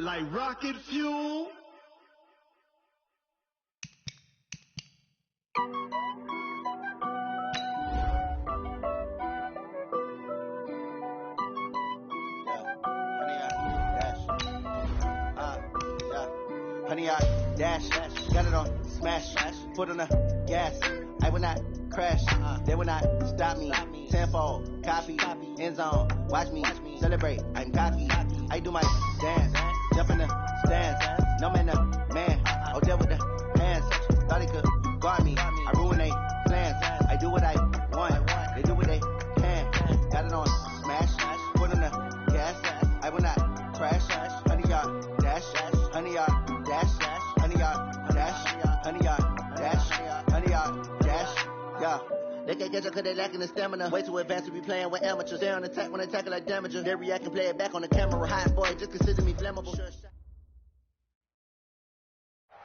like rocket fuel. Honey, I dash, got it on smash, foot on the gas. I will not crash, they will not stop me. Tenfold, copy, end zone, watch me celebrate. I'm cocky, I do my dance, jump in the stands. No man, the man, oh there with the hands. Thought he could guard me, I ruin they plans. I do what I want, they do what they can. Got it on smash, foot on the gas. I will not crash, honey, y'all dash, honey, y'all dash, honey, y'all dash, honey, y'all dash, honey, y'all dash, yeah. They can't catch up cause they lacking the stamina. Way too advanced to be playing with amateurs. Stay on attack when they tackle like damager. They react and play it back on the camera. Hot boy, just consider me flammable.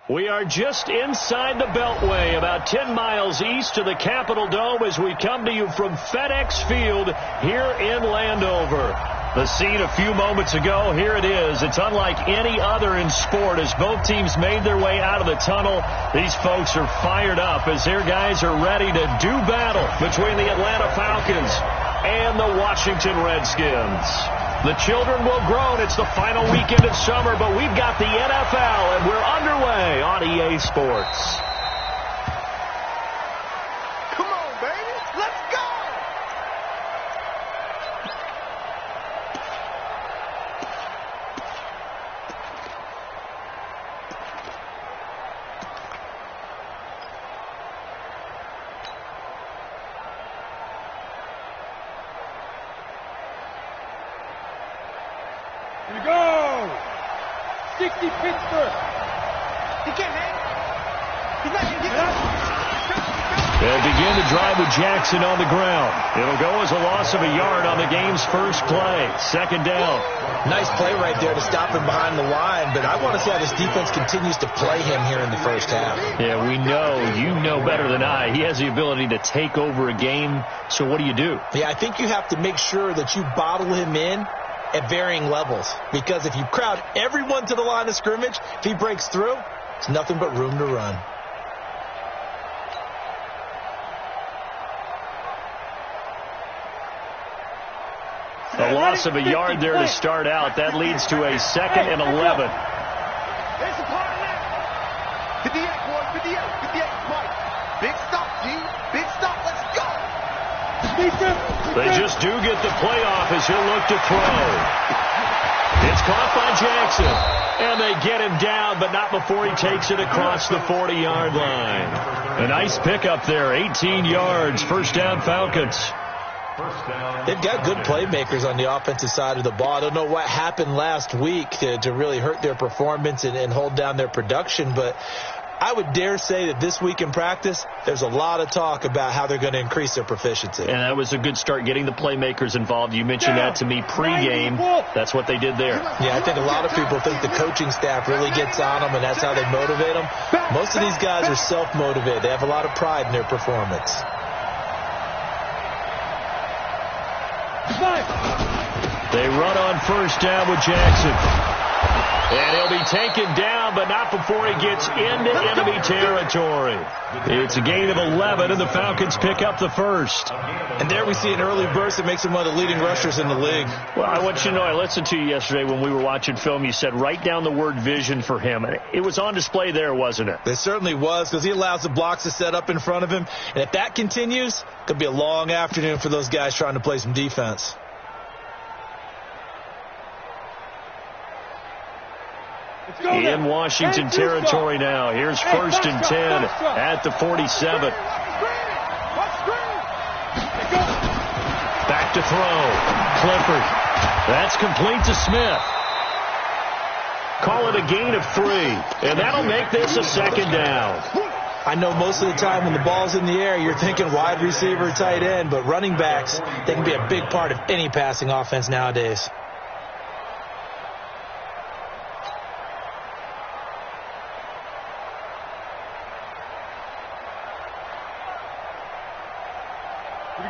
We are just inside the Beltway, about 10 miles east of the Capitol Dome as we come to you from FedEx Field here in Landover. The scene a few moments ago, here it is. It's unlike any other in sport as both teams made their way out of the tunnel. These folks are fired up as their guys are ready to do battle between the Atlanta Falcons and the Washington Redskins. The children will groan. It's the final weekend of summer, but we've got the NFL, and we're underway on EA Sports. Come on, baby. Let's go! Here we go! 60 Pittsburgh! He can't hang. He's not going to get up. They'll begin to drive with Jackson on the ground. It'll go as a loss of a yard on the game's first play. Second down. Nice play right there to stop him behind the line, but I want to see how this defense continues to play him here in the first half. Yeah, we know. You know better than I. He has the ability to take over a game, so what do you do? Yeah, I think you have to make sure that you bottle him in at varying levels, because if you crowd everyone to the line of scrimmage, if he breaks through, it's nothing but room to run. A loss of a yard there to start out. That leads to a 2nd and 11. There's a part of that. 58, boy. 58, Mike. Big stop, G. Big stop. Let's go. They just do get the playoff as he'll look to throw. It's caught by Jackson. And they get him down, but not before he takes it across the 40-yard line. A nice pickup there. 18 yards. First down, Falcons. They've got good playmakers on the offensive side of the ball. I don't know what happened last week to really hurt their performance and hold down their production, but I would dare say that this week in practice, there's a lot of talk about how they're going to increase their proficiency. And that was a good start, getting the playmakers involved. You mentioned that to me pregame. That's what they did there. Yeah, I think a lot of people think the coaching staff really gets on them, and that's how they motivate them. Most of these guys are self-motivated. They have a lot of pride in their performance. They run on first down with Jackson. And he'll be taken down, but not before he gets into enemy territory. It's a gain of 11, and the Falcons pick up the first. And there we see an early burst that makes him one of the leading rushers in the league. Well, I want you to know, I listened to you yesterday when we were watching film. You said write down the word vision for him. It was on display there, wasn't it? It certainly was, because he allows the blocks to set up in front of him. And if that continues, it could be a long afternoon for those guys trying to play some defense. In Washington territory now. Here's 1st and 10 at the 47. Back to throw. Clifford. That's complete to Smith. Call it a gain of 3. And that'll make this a 2nd down. I know most of the time when the ball's in the air, you're thinking wide receiver, tight end, but running backs, they can be a big part of any passing offense nowadays.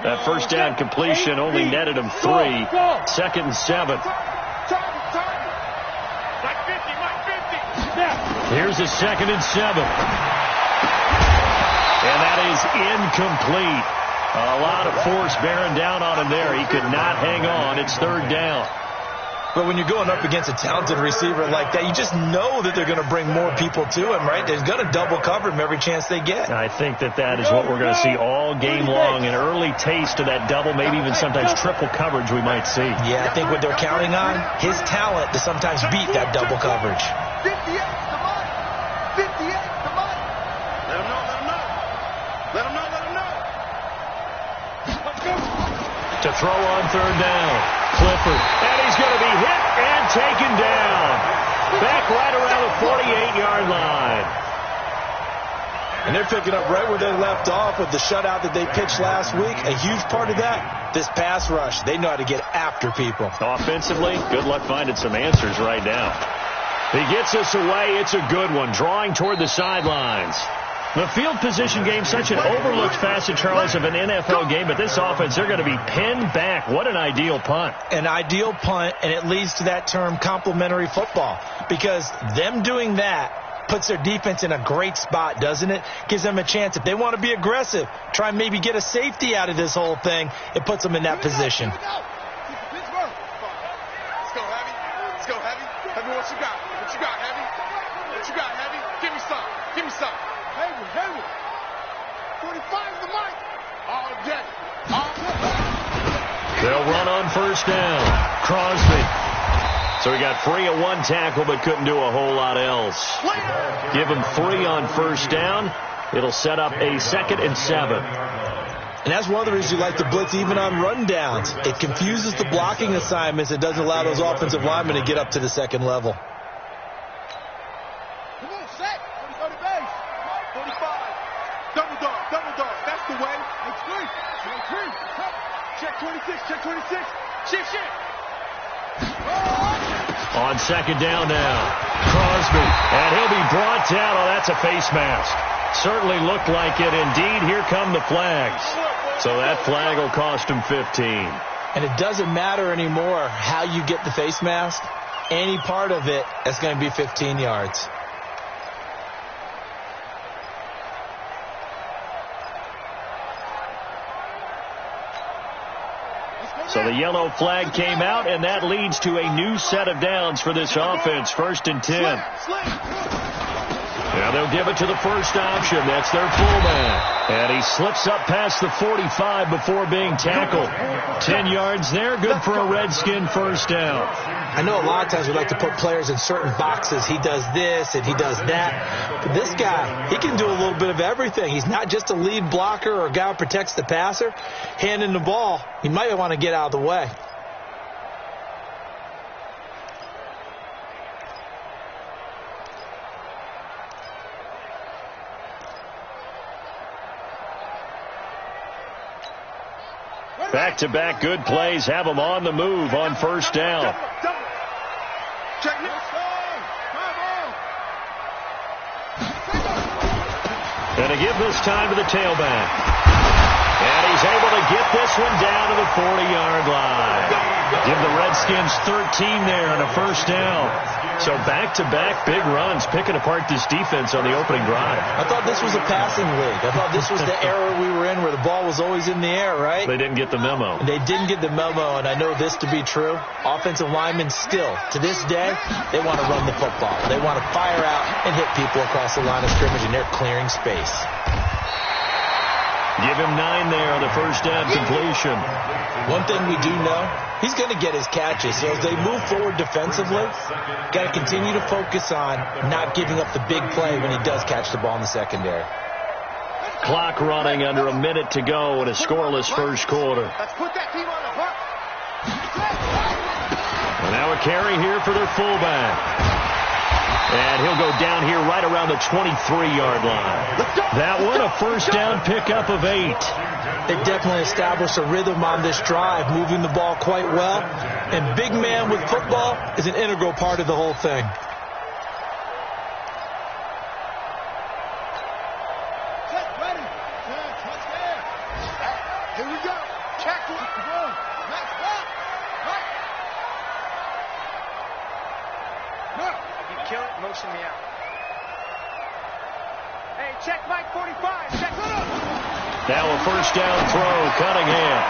That first down completion only netted him 3. 2nd and 7. Like 50. Here's a 2nd and 7. And that is incomplete. A lot of force bearing down on him there. He could not hang on. It's 3rd down. But when you're going up against a talented receiver like that, you just know that they're going to bring more people to him, right? They're going to double cover him every chance they get. I think that is what we're going to see all game long. An early taste of that double, maybe even sometimes triple coverage we might see. Yeah, I think what they're counting on, his talent to sometimes beat that double coverage. 58 to Mike. 58 to Mike. Let him know, let him know. Let him know, let him know. Let's go. To throw on 3rd down. Clifford. And he's going to be hit and taken down. Back right around the 48-yard line. And they're picking up right where they left off with the shutout that they pitched last week. A huge part of that, this pass rush. They know how to get after people. Offensively, good luck finding some answers right now. He gets us away. It's a good one. Drawing toward the sidelines. The field position game, such an overlooked facet, Charles, of an NFL game, but this offense, they're going to be pinned back. What an ideal punt. An ideal punt, and it leads to that term complementary football, because them doing that puts their defense in a great spot, doesn't it? Gives them a chance. If they want to be aggressive, try and maybe get a safety out of this whole thing, it puts them in that position. Let's go, Heavy. Let's go, Heavy. Heavy, what you got? What you got, Heavy? What you got, Heavy? Give me some. Give me some. Heavy, Heavy. 45 the mic. All day. All day. They'll run on 1st down. Crosby. So he got free of 1 tackle, but couldn't do a whole lot else. Give him 3 on 1st down. It'll set up a 2nd and 7. And that's one of the reasons you like to blitz even on rundowns. It confuses the blocking assignments. It doesn't allow those offensive linemen to get up to the 2nd level. Come on, set. Go to base. 45. Double dog. Double dog. That's the way. Check 26. Check 26. Shit. On 2nd down now. Crosby. And he'll be brought down. Oh, that's a face mask. Certainly looked like it. Indeed, here come the flags. So that flag will cost him 15. And it doesn't matter anymore how you get the face mask. Any part of it is going to be 15 yards. So the yellow flag came out, and that leads to a new set of downs for this offense. 1st and 10. Now they'll give it to the first option. That's their fullback. And he slips up past the 45 before being tackled. 10 yards there. Good for a Redskin 1st down. I know a lot of times we like to put players in certain boxes. He does this and he does that. But this guy, he can do a little bit of everything. He's not just a lead blocker or a guy who protects the passer. Handing the ball, he might want to get out of the way. Back-to-back good plays have him on the move on 1st down. And to give this time to the tailback. And he's able to get this one down to the 40-yard line. Give the Redskins 13 there on a 1st down. So back-to-back big runs, picking apart this defense on the opening drive. I thought this was a passing league. I thought this was the era we were in where the ball was always in the air, right? They didn't get the memo. They didn't get the memo, and I know this to be true. Offensive linemen still, to this day, they want to run the football. They want to fire out and hit people across the line of scrimmage, and they're clearing space. Give him 9 there on the 1st down completion. One thing we do know, he's going to get his catches. So as they move forward defensively, got to continue to focus on not giving up the big play when he does catch the ball in the secondary. Clock running under a minute to go in a scoreless 1st quarter. Let's put that team on the hook. And now a carry here for their fullback. And he'll go down here right around the 23-yard line. That one, a 1st down pickup of 8. They definitely established a rhythm on this drive, moving the ball quite well. And big man with football is an integral part of the whole thing. Here we go. Check it. Let's go. No. If you kill it, motion me out. check Mike 45. Check. Now a first down throw, Cunningham.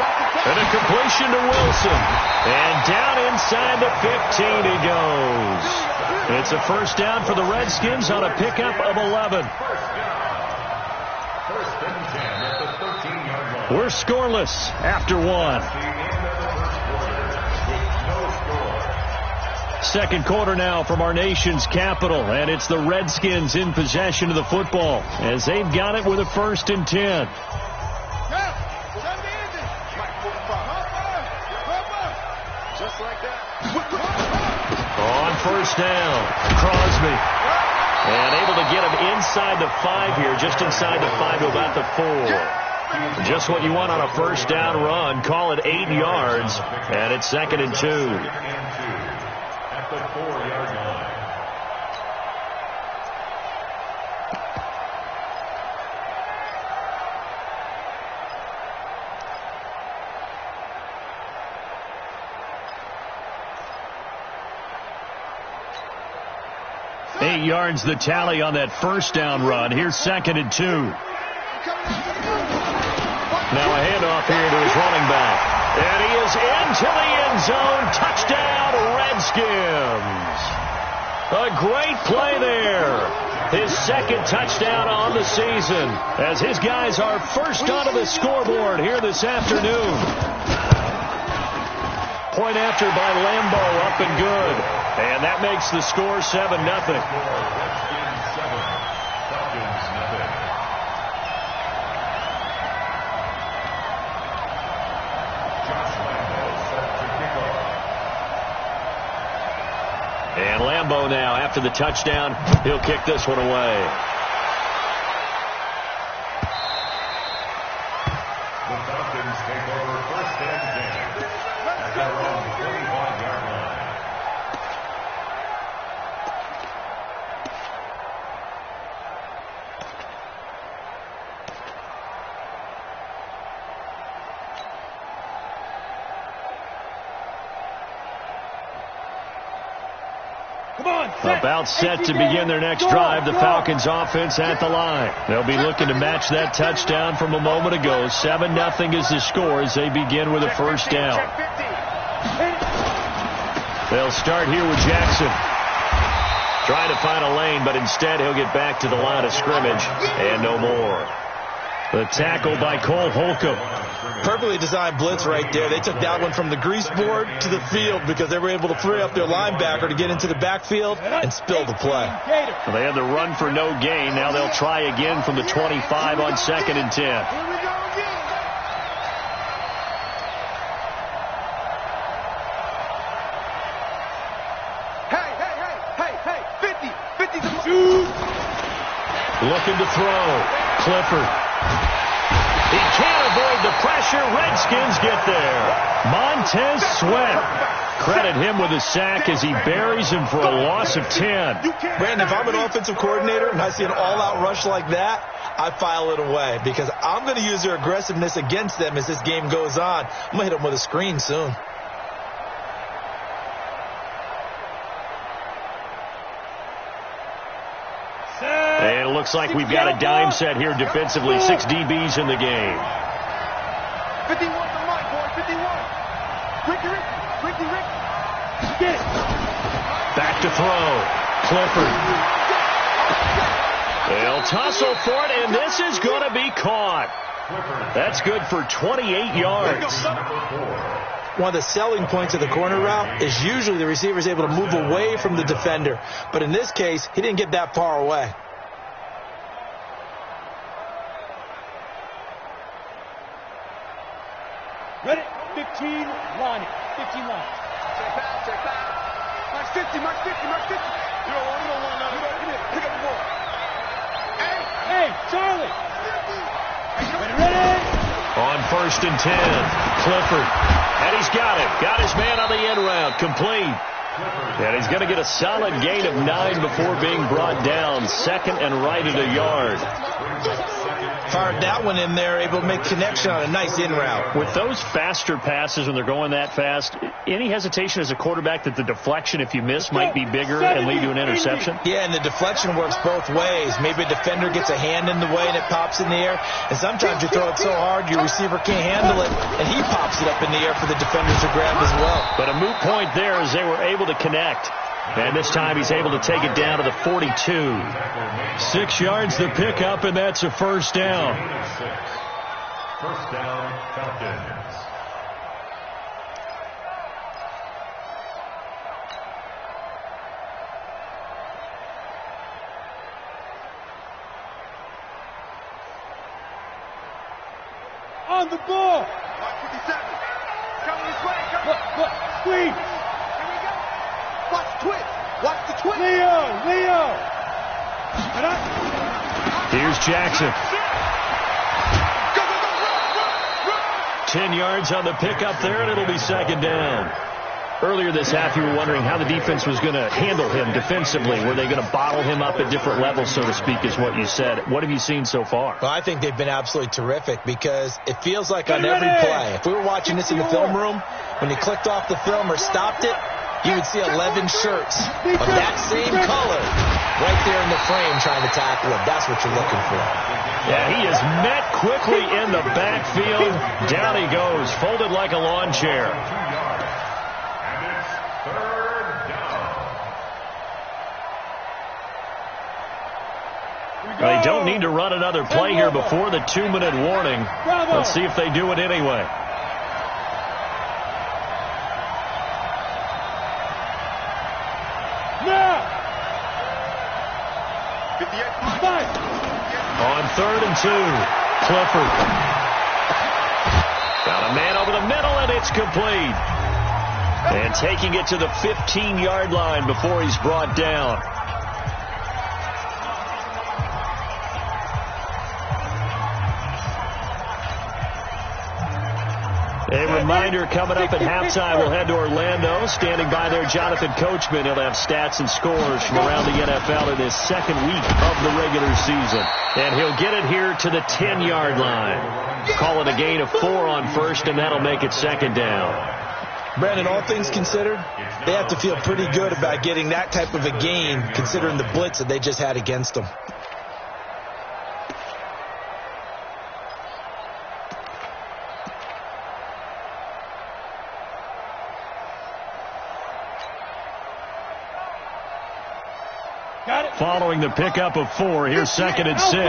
And a completion to Wilson. And down inside the 15 he goes. It's a first down for the Redskins on a pickup of 11. We're scoreless after one. Second quarter now from our nation's capital, and it's the Redskins in possession of the football as they've got it with a 1st and 10. Just like that. On first down, Crosby. And able to get him inside the 5 here, just inside the 5 to about the 4. Just what you want on a first down run. Call it 8 yards, and it's 2nd and 2. At the 4-yard line. Eight yards the tally on that first down run. Here's 2nd and 2. Now a handoff here to his running back. And he is into the end zone. Touchdown, Redskins. A great play there. His 2nd touchdown on the season as his guys are first onto the scoreboard here this afternoon. Point after by Lambeau, up and good. And that makes the score 7-0. And Lambeau now, after the touchdown, he'll kick this one away. The Falcons take over 1st and 10 at their own 45-yard line. About set to begin their next drive. The Falcons offense at the line. They'll be looking to match that touchdown from a moment ago. 7-0 is the score as they begin with a first down. They'll start here with Jackson. Trying to find a lane, but instead he'll get back to the line of scrimmage and no more. The tackle by Cole Holcomb. Perfectly designed blitz right there. They took that one from the grease board to the field because they were able to free up their linebacker to get into the backfield and spill the play. Well, they had the run for no gain. Now they'll try again from the 25 on 2nd and 10. Here we go again. Hey, 50 to shoot. Looking to throw. Clifford. He can't avoid the pressure. Redskins get there. Montez Sweat. Credit him with a sack as he buries him for a loss of 10. Brandon, if I'm an offensive coordinator and I see an all-out rush like that, I file it away because I'm going to use their aggressiveness against them as this game goes on. I'm going to hit them with a screen soon. And it looks like we've got a dime set here defensively. 6 DBs in the game. 51 to Mike, boy, 51. Ricky. Get it. Back to throw. Clifford. They'll tussle for it, and this is going to be caught. That's good for 28 yards. One of the selling points of the corner route is usually the receiver is able to move away from the defender. But in this case, he didn't get that far away. Ready? 15 line. 15 line. Check out. Mark 50. You don't want none. Pick up the ball. Hey, Charlie. Ready? On 1st and 10, Clifford. And he's got it. Got his man on the end route. Complete. And he's going to get a solid gain of 9 before being brought down. 2nd and right at a yard. Fired that one in there, able to make connection on a nice in route. With those faster passes when they're going that fast, any hesitation as a quarterback that the deflection, if you miss, might be bigger and lead to an interception? Yeah, and the deflection works both ways. Maybe a defender gets a hand in the way and it pops in the air, and sometimes you throw it so hard your receiver can't handle it, and he pops it up in the air for the defenders to grab as well. But a moot point there as they were able to connect. And this time he's able to take it down to the 42. 6 yards the pickup, and that's a first down. First down, Falcons. On the ball. 57. Coming this way. Look, squeeze. Watch the twist. Watch the twist. Leo. Here's Jackson. Go, run. 10 yards on the pickup there, and it'll be second down. Earlier this half, you were wondering how the defense was going to handle him defensively. Were they going to bottle him up at different levels, so to speak, is what you said. What have you seen so far? Well, I think they've been absolutely terrific because it feels like on every play, if we were watching this in the film room, when you clicked off the film or stopped it, you would see 11 shirts of that same color right there in the frame trying to tackle him. That's what you're looking for. Yeah, he is met quickly in the backfield. Down he goes, folded like a lawn chair. And it's third down. They don't need to run another play here before the 2-minute warning. Let's see if they do it anyway. On 3rd and 2, Clifford. Got a man over the middle, and it's complete. And taking it to the 15-yard line before he's brought down. A reminder, coming up at halftime, we'll head to Orlando. Standing by there, Jonathan Coachman. He'll have stats and scores from around the NFL in his second week of the regular season. And he'll get it here to the 10-yard line. Call it a gain of 4 on first, and that'll make it second down. Brandon, all things considered, they have to feel pretty good about getting that type of a gain, considering the blitz that they just had against them. Following the pickup of 4, here's 2nd and 6. You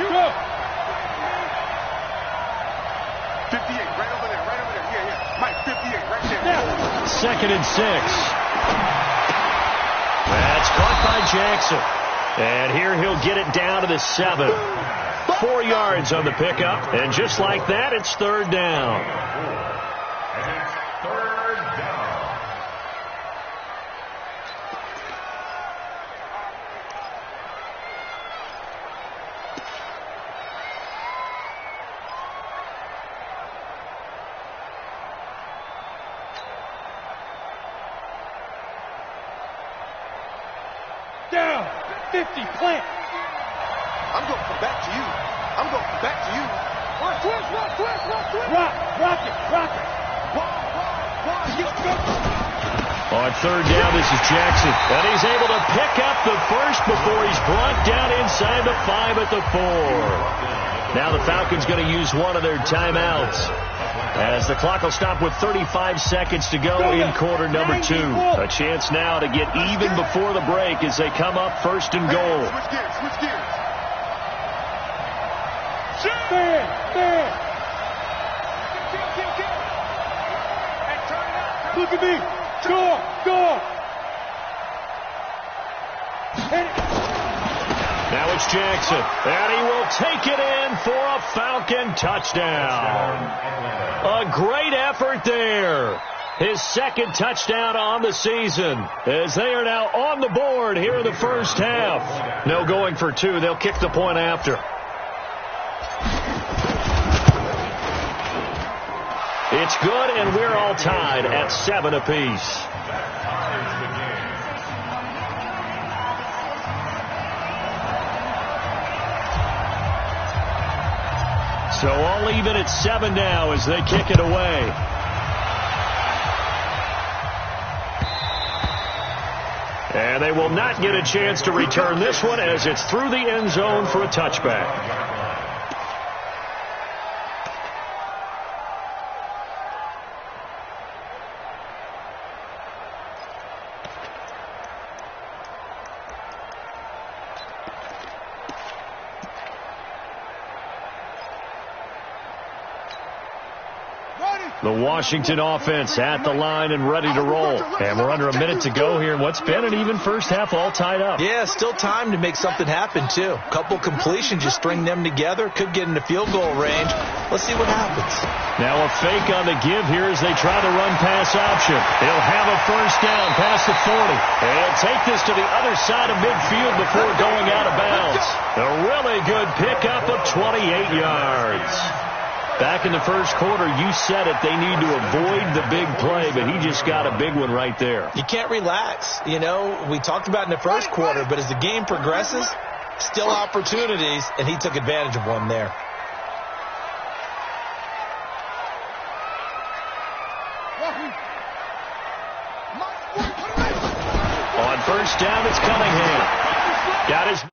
go. 58, right over there. Yeah. Mike, 58, right there. 2nd and 6. That's caught by Jackson. And here he'll get it down to the 7. 4 yards on the pickup. And just like that, it's 3rd down. And it's third down. Down. 50, plant. I'm going to come back to you. Watch twist. Rock it. On 3rd down, this is Jackson. And he's able to pick up the first before he's brought down inside the 5 at the 4. Now the Falcons going to use one of their timeouts, as the clock will stop with 35 seconds to go in quarter number 2. A chance now to get even before the break as they come up 1st and goal. Switch gears. Stand. Look at me. Go. Now it's Jackson, and he will take it in for a Falcon touchdown. A great effort there. His 2nd touchdown on the season, as they are now on the board here in the first half. No going for 2. They'll kick the point after. It's good, and we're all tied at 7 apiece. So all even at 7 now as they kick it away. And they will not get a chance to return this one as it's through the end zone for a touchback. The Washington offense at the line and ready to roll. And we're under a minute to go here in what's been an even first half, all tied up. Yeah, still time to make something happen, too. Couple completions, just string them together. Could get into field goal range. Let's see what happens. Now a fake on the give here as they try the run-pass option. They'll have a first down past the 40. They'll take this to the other side of midfield before going out of bounds. A really good pickup of 28 yards. Back in the first quarter, you said it, they need to avoid the big play, but he just got a big one right there. You can't relax. You know, we talked about in the first quarter, but as the game progresses, still opportunities, and he took advantage of one there. On first down, it's Cunningham. Got his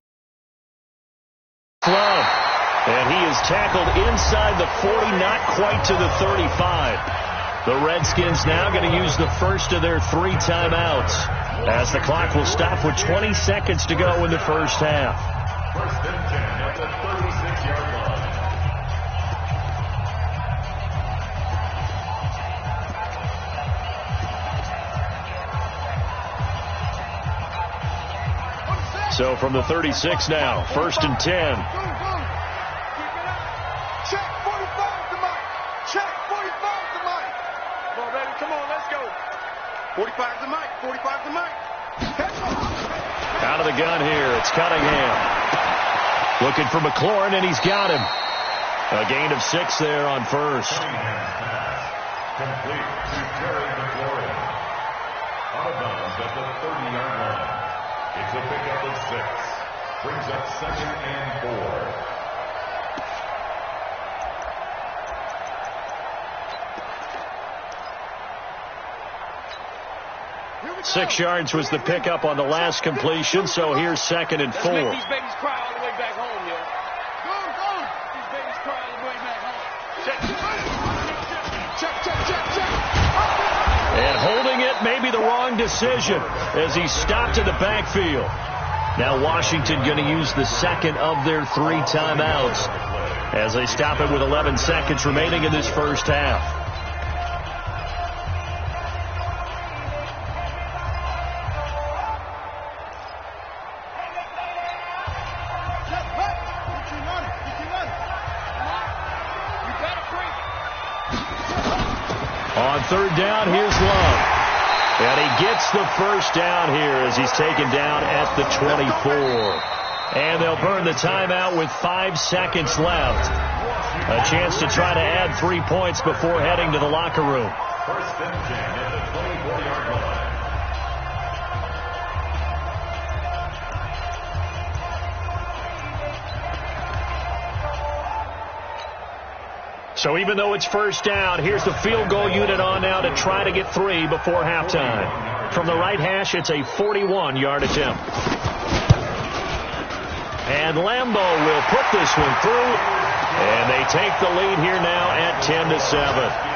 glove. And he is tackled inside the 40, not quite to the 35. The Redskins now going to use the first of their 3 timeouts as the clock will stop with 20 seconds to go in the first half. First and 10 at the 36-yard line. So from the 36 now, first and 10. Check 45 to Mike. Check 45 to Mike. Come on, baby. Come on, let's go. 45 to Mike. 45 to Mike. Out of the gun here, it's Cunningham. Looking for McLaurin, and he's got him. A gain of 6 there on first. Cunningham's pass complete to Terry McLaurin. Out of bounds at the 30-yard line. It's a pickup of 6. Brings up 2nd and 4. 6 yards was the pickup on the last completion, so here's 2nd and 4. Let's make these babies cry all the way back home, yo. Go, go. These babies cry all the way back home. Check. And holding it may be the wrong decision as he stopped in the backfield. Now Washington going to use the second of their 3 timeouts as they stop it with 11 seconds remaining in this first half. On 3rd down, here's Love. And he gets the first down here as he's taken down at the 24. And they'll burn the timeout with 5 seconds left. A chance to try to add 3 points before heading to the locker room. First and 10 at the 24-yard line. So even though it's first down, here's the field goal unit on now to try to get 3 before halftime. From the right hash, it's a 41-yard attempt. And Lambeau will put this one through, and they take the lead here now at 10-7.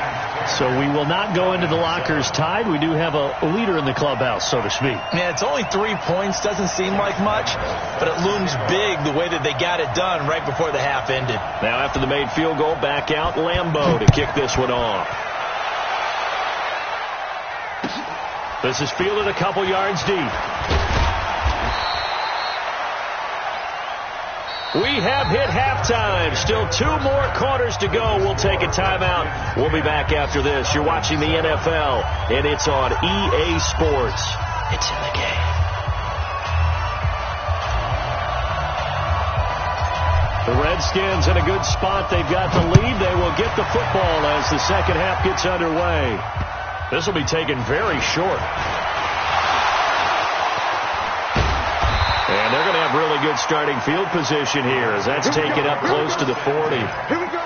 So we will not go into the lockers tied. We do have a leader in the clubhouse, so to speak. Yeah, it's only 3 points. Doesn't seem like much, but it looms big the way that they got it done right before the half ended. Now after the made field goal, back out Lambeau to kick this one off. This is fielded a couple yards deep. We have hit halftime. Still 2 more quarters to go. We'll take a timeout. We'll be back after this. You're watching the NFL, and it's on EA Sports. It's in the game. The Redskins in a good spot. They've got the lead. They will get the football as the second half gets underway. This will be taken very short. And they're going to have really good starting field position here as that's taken up close to the 40. Here we go.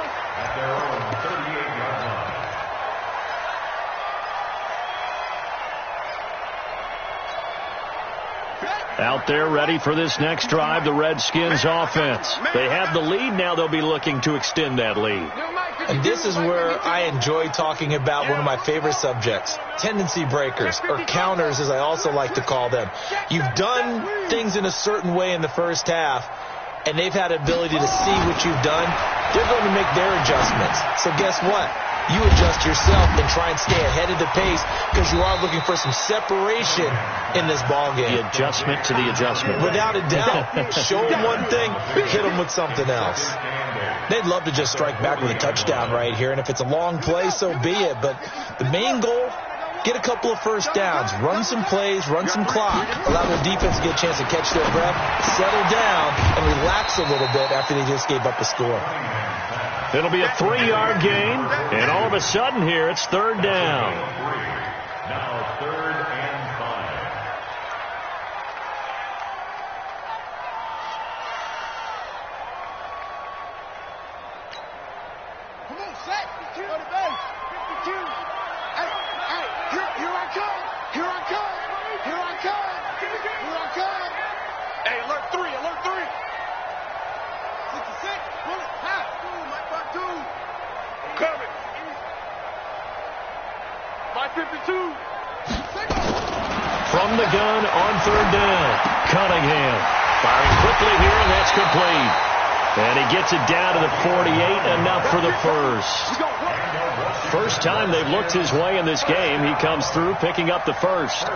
Out there ready for this next drive, the Redskins offense. They have the lead. Now they'll be looking to extend that lead. And this is where I enjoy talking about one of my favorite subjects, tendency breakers, or counters as I also like to call them. You've done things in a certain way in the first half, and they've had the ability to see what you've done. They're going to make their adjustments. So guess what? You adjust yourself and try and stay ahead of the pace because you are looking for some separation in this ball game. The adjustment to the adjustment. Without a doubt. Show them one thing, hit them with something else. They'd love to just strike back with a touchdown right here, and if it's a long play, so be it. But the main goal, get a couple of first downs, run some plays, run some clock, allow their defense to get a chance to catch their breath, settle down, and relax a little bit after they just gave up a score. It'll be a 3-yard gain, and all of a sudden here, it's third down. Now 3rd and 5. Come on, set. 52 on the base. 52. Hey, here I come. Here I come. Here I come. Here I come. Hey, alert 3, alert 3. 66, bullet, half. My front 2. I'm coming. My 52. From the gun on third down, Cunningham firing quickly here, and that's complete. And he gets it down to the 48, enough for the first. First time they've looked his way in this game. He comes through picking up the first.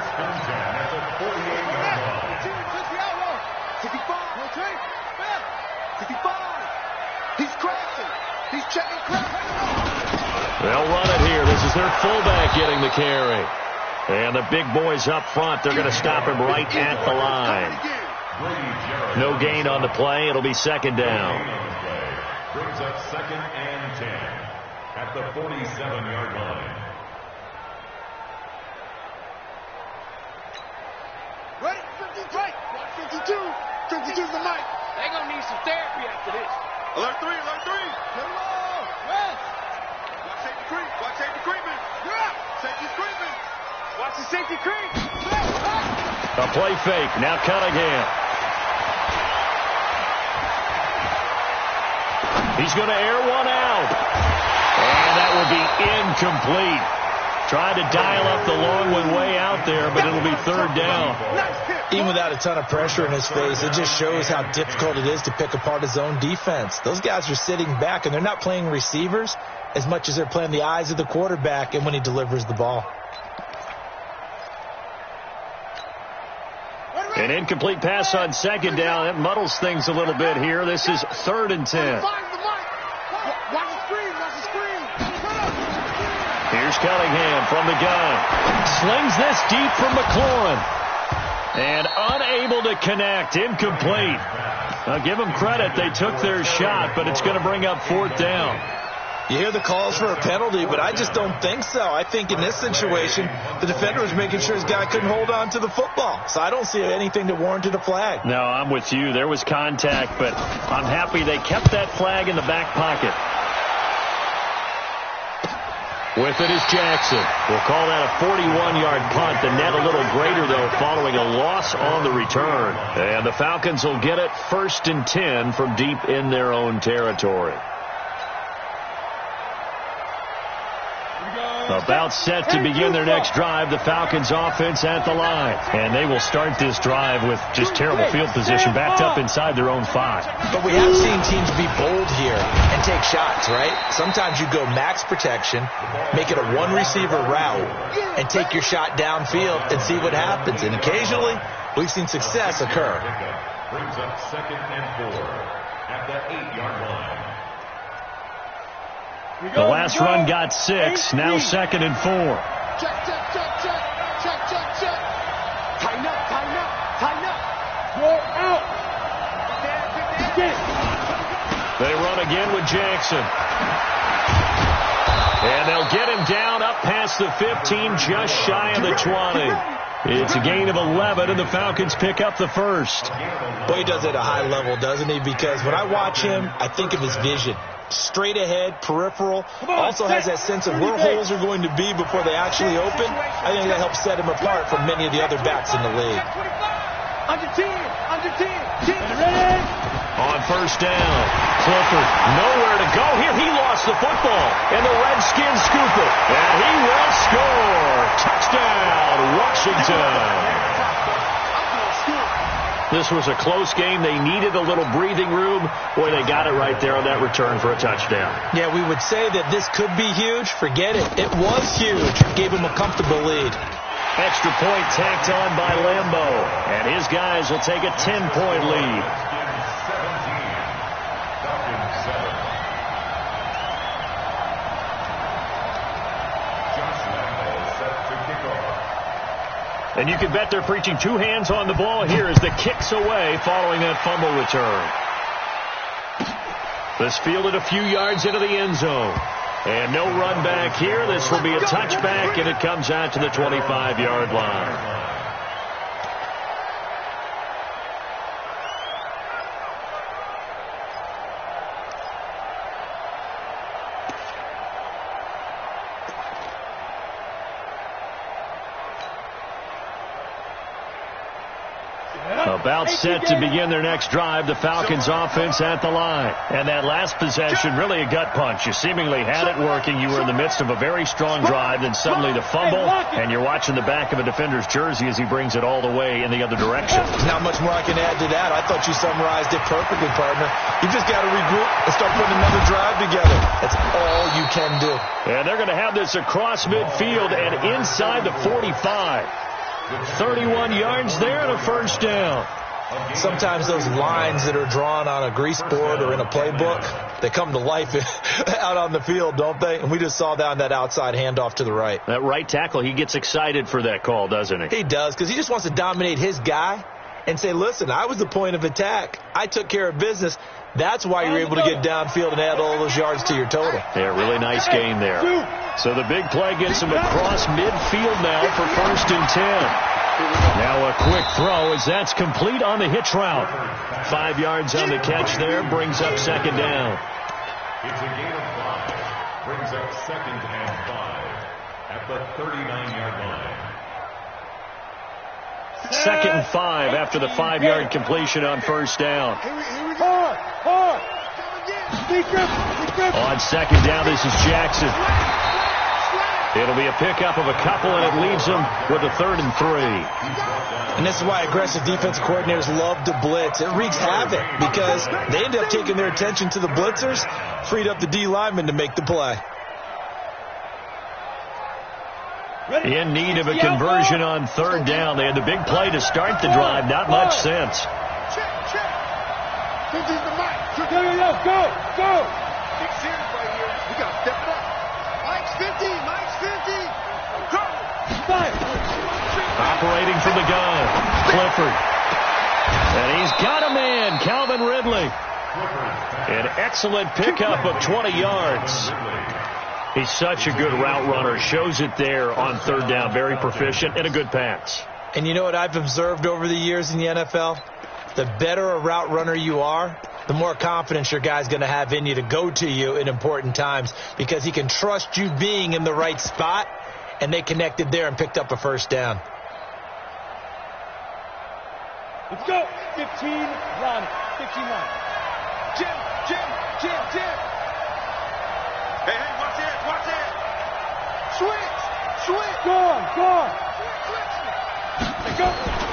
65. He's crashing. He's checking crashing. They'll run it here. This is their fullback getting the carry. And the big boys up front, they're going to stop him right at the line. No gain on the play. It'll be second down. Brings up 2nd and 10 at the 47-yard line. Ready? 52. 52's the mic. They're going to need some therapy after this. Alert 3, alert 3. Hello. Yes. Watch safety creep. Watch safety creeping. Yeah. Safety's creeping. Watch the safety creep. A play fake. Now Cunningham. He's going to air one out. And that will be incomplete. Tried to dial up the long one way out there, but it'll be third down. Even without a ton of pressure in his face, it just shows how difficult it is to pick apart his own defense. Those guys are sitting back, and they're not playing receivers as much as they're playing the eyes of the quarterback and when he delivers the ball. An incomplete pass on second down. That muddles things a little bit here. This is 3rd and 10. Watch the screen. Watch the screen. Here's Cunningham from the gun. Slings this deep from McLaurin. And unable to connect. Incomplete. Now give them credit. They took their shot, but it's going to bring up 4th down. You hear the calls for a penalty, but I just don't think so. I think in this situation, the defender was making sure his guy couldn't hold on to the football. So I don't see anything that warranted a flag. No, I'm with you. There was contact, but I'm happy they kept that flag in the back pocket. With it is Jackson. We'll call that a 41-yard punt. The net a little greater, though, following a loss on the return. And the Falcons will get it 1st and 10 from deep in their own territory. About set to begin their next drive, the Falcons offense at the line. And they will start this drive with just terrible field position, backed up inside their own 5. But we have seen teams be bold here and take shots, right? Sometimes you go max protection, make it a one-receiver route, and take your shot downfield and see what happens. And occasionally, we've seen success occur. Brings up 2nd and 4 at the 8-yard line. The last run got 6, now 2nd and 4. Check. Tighten up. Roll out. They run again with Jackson. And they'll get him down up past the 15, just shy of the 20. It's a gain of 11, and the Falcons pick up the first. Boy, he does it at a high level, doesn't he? Because when I watch him, I think of his vision. Straight ahead, peripheral, also has that sense of where holes are going to be before they actually open. I think that helps set him apart from many of the other backs in the league. Under 10. Under 10. 10. Ready? On first down, Clifford nowhere to go here. He lost the football, and the Redskins scoop it. And he will score. Touchdown, Washington. This was a close game. They needed a little breathing room. Boy, they got it right there on that return for a touchdown. Yeah, we would say that this could be huge. Forget it. It was huge. Gave him a comfortable lead. Extra point tacked on by Lambeau. And his guys will take a 10-point lead. And you can bet they're preaching two hands on the ball here as the kick's away following that fumble return. This fielded a few yards into the end zone. And no run back here. This will be a touchback, and it comes out to the 25-yard line. About set to begin their next drive, the Falcons offense at the line. And that last possession, really a gut punch. You seemingly had it working. You were in the midst of a very strong drive, then suddenly the fumble, and you're watching the back of a defender's jersey as he brings it all the way in the other direction. Not much more I can add to that. I thought you summarized it perfectly, partner. You just got to regroup and start putting another drive together. That's all you can do. And they're going to have this across midfield and inside the 45. 31 yards there and a first down. Sometimes those lines that are drawn on a grease board or in a playbook, they come to life out on the field, don't they? And we just saw that on that outside handoff to the right. That right tackle, he gets excited for that call, doesn't he? He does, because he just wants to dominate his guy and say, listen, I was the point of attack. I took care of business. That's why you're able to get downfield and add all those yards to your total. Yeah, really nice game there. So the big play gets him across midfield now for 1st and 10. Now a quick throw as that's complete on the hitch route. 5 yards on the catch there, brings up 2nd down. It's a gain of 5. Brings up 2nd and 5 at the 39-yard line. 2nd and 5 after the 5-yard completion on first down. On 2nd down, this is Jackson. It'll be a pickup of a couple, and it leaves them with a 3rd and 3. And this is why aggressive defense coordinators love to blitz. It wreaks havoc because they end up taking their attention to the blitzers, freed up the D lineman to make the play. In need of a conversion on 3rd down. They had the big play to start the drive. Not much sense. Go. Big series right here. We got to step it up. Mike's 50. Mike's 50. Go. Operating from the gun. Clifford. And he's got a man, Calvin Ridley. An excellent pickup of 20 yards. He's such a good route runner. Shows it there on 3rd down. Very proficient and a good pass. And you know what I've observed over the years in the NFL? The better a route runner you are, the more confidence your guy's going to have in you to go to you in important times because he can trust you being in the right spot, and they connected there and picked up a 1st down. Let's go. 15, run. 15, run. Jim. Hey, watch it. Switch. Go on. Let's go.